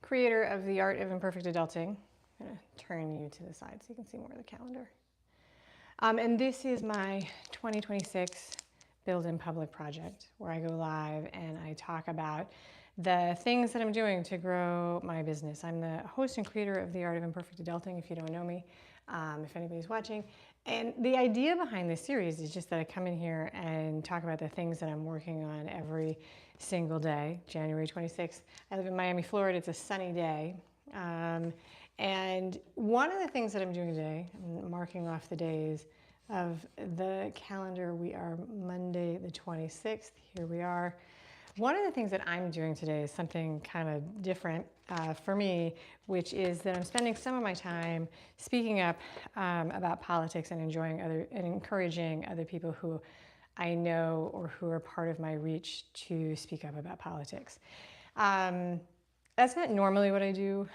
creator of The Art of Imperfect Adulting. I'm going to turn you to the side so you can see more of the calendar. And this is my 2026 Build in Public project, where I go live and I talk about the things that I'm doing to grow my business. I'm the host and creator of The Art of Imperfect Adulting, if you don't know me, if anybody's watching. And the idea behind this series is just that I come in here and talk about the things that I'm working on every single day. January 26th, I live in Miami, Florida. It's a sunny day. And one of the things that I'm doing today, I'm marking off the days of the calendar. We are Monday the 26th. Here we are. One of the things that I'm doing today is something kind of different for me, which is that I'm spending some of my time speaking up about politics and encouraging other people who I know or who are part of my reach to speak up about politics. That's not normally what I do.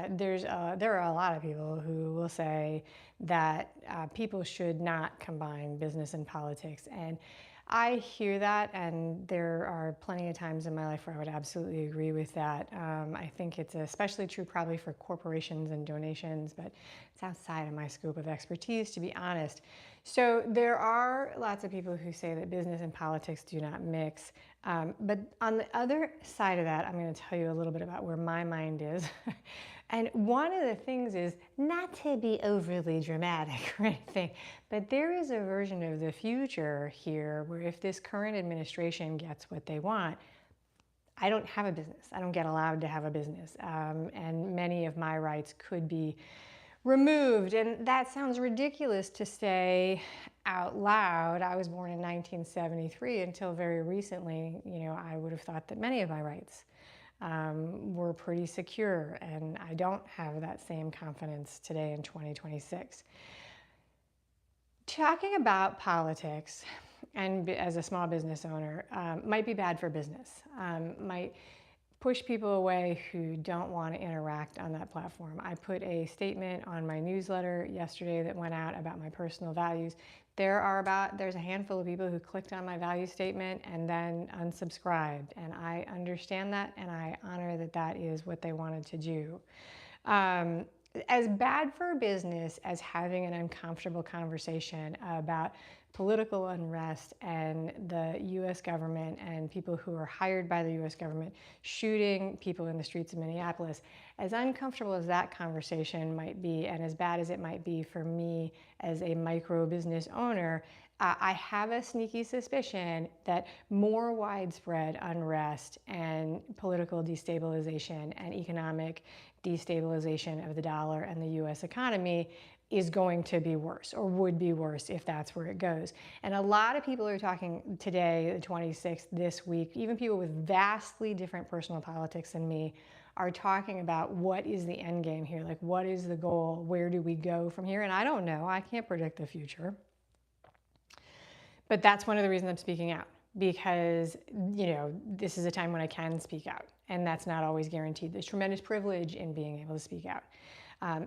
There are a lot of people who will say that people should not combine business and politics, and I hear that, and there are plenty of times in my life where I would absolutely agree with that. I think it's especially true probably for corporations and donations, but it's outside of my scope of expertise, to be honest. So there are lots of people who say that business and politics do not mix. But on the other side of that, I'm going to tell you a little bit about where my mind is. And one of the things is not to be overly dramatic or anything, but there is a version of the future here where if this current administration gets what they want, I don't have a business. I don't get allowed to have a business. And many of my rights could be removed. And that sounds ridiculous to say out loud. I was born in 1973. Until very recently, I would have thought that many of my rights were pretty secure, and I don't have that same confidence today in 2026. Talking about politics and as a small business owner might be bad for business, might push people away who don't want to interact on that platform. I put a statement on my newsletter yesterday that went out about my personal values. There's a handful of people who clicked on my value statement and then unsubscribed, and I understand that, and I honor that that is what they wanted to do. As bad for business as having an uncomfortable conversation about political unrest and the U.S. government and people who are hired by the U.S. government shooting people in the streets of Minneapolis, as uncomfortable as that conversation might be, and as bad as it might be for me as a micro business owner, I have a sneaky suspicion that more widespread unrest and political destabilization and economic destabilization of the dollar and the U.S. economy is going to be worse, or would be worse if that's where it goes. And a lot of people are talking today, the 26th, this week, even people with vastly different personal politics than me, are talking about what is the end game here, like what is the goal, where do we go from here? And I don't know, I can't predict the future. But that's one of the reasons I'm speaking out, because this is a time when I can speak out, and that's not always guaranteed. There's tremendous privilege in being able to speak out.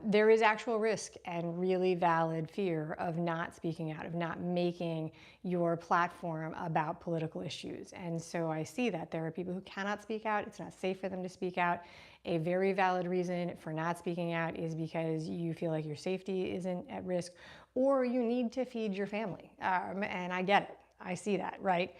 There is actual risk and really valid fear of not speaking out, of not making your platform about political issues. And so I see that there are people who cannot speak out. It's not safe for them to speak out. A very valid reason for not speaking out is because you feel like your safety isn't at risk, or you need to feed your family. And I get it. I see that, right?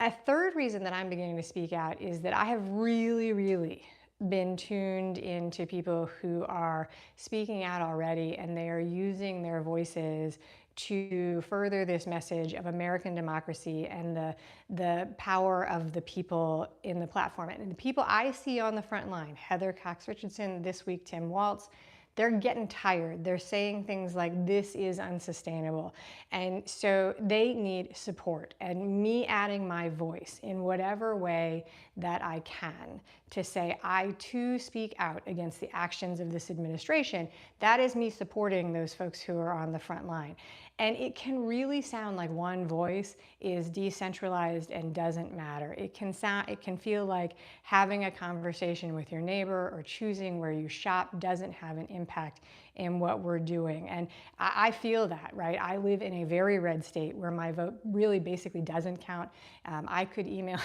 A third reason that I'm beginning to speak out is that I have really been tuned into people who are speaking out already, and they are using their voices to further this message of American democracy and the power of the people in the platform. And the people I see on the front line, Heather Cox Richardson, this week Tim Walz, they're getting tired. They're saying things like, this is unsustainable. And so they need support. And me adding my voice in whatever way that I can to say, I too speak out against the actions of this administration, that is me supporting those folks who are on the front line. And it can really sound like one voice is decentralized and doesn't matter. It can feel like having a conversation with your neighbor or choosing where you shop doesn't have an impact in what we're doing. And I feel that, right? I live in a very red state where my vote really basically doesn't count. I could email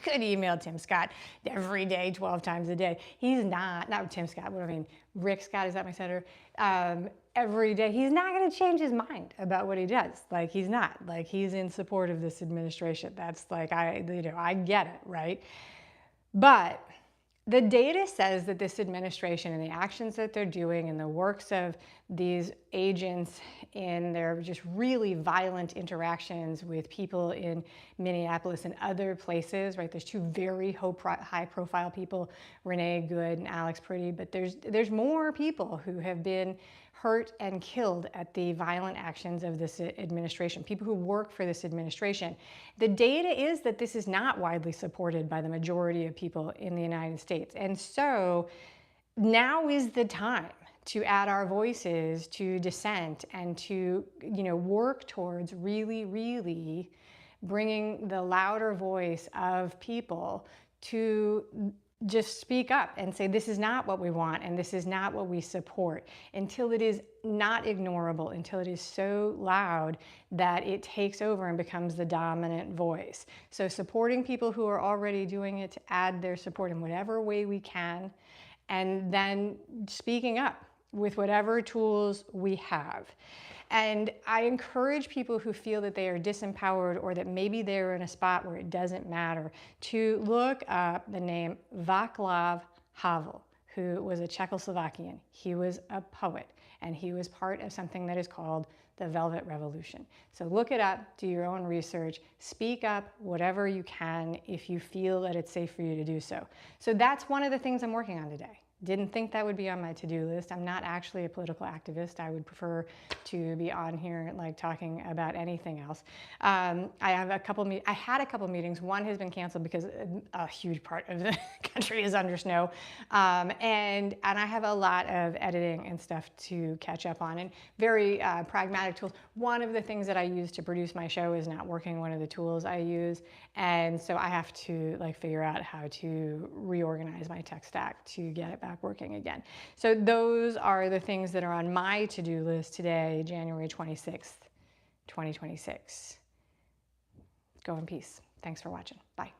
could email Tim Scott every day, 12 times a day. He's not Tim Scott, what I mean, Rick Scott, is that my senator? Every day, he's not going to change his mind about what he does. Like, he's not. Like, he's in support of this administration. That's like, I get it, right? But the data says that this administration and the actions that they're doing and the works of these agents in their just really violent interactions with people in Minneapolis and other places, right? There's two very high profile people, Renee Good and Alex Priddy, but there's more people who have been hurt and killed at the violent actions of this administration, people who work for this administration. The data is that this is not widely supported by the majority of people in the United States. And so now is the time to add our voices to dissent and to, work towards really, really bringing the louder voice of people to just speak up and say, this is not what we want and this is not what we support, until it is not ignorable, until it is so loud that it takes over and becomes the dominant voice. So supporting people who are already doing it, to add their support in whatever way we can, and then speaking up with whatever tools we have. And I encourage people who feel that they are disempowered or that maybe they're in a spot where it doesn't matter to look up the name Václav Havel, who was a Czechoslovakian. He was a poet, and he was part of something that is called the Velvet Revolution. So look it up, do your own research, speak up whatever you can if you feel that it's safe for you to do so. So that's one of the things I'm working on today. Didn't think that would be on my to-do list. I'm not actually a political activist. I would prefer to be on here like talking about anything else. I had a couple meetings. One has been canceled because a huge part of the country is under snow. And I have a lot of editing and stuff to catch up on, and very pragmatic tools. One of the things that I use to produce my show is not working, one of the tools I use. And so I have to figure out how to reorganize my tech stack to get it back working again. So those are the things that are on my to-do list today, January 26th, 2026. Go in peace. Thanks for watching. Bye.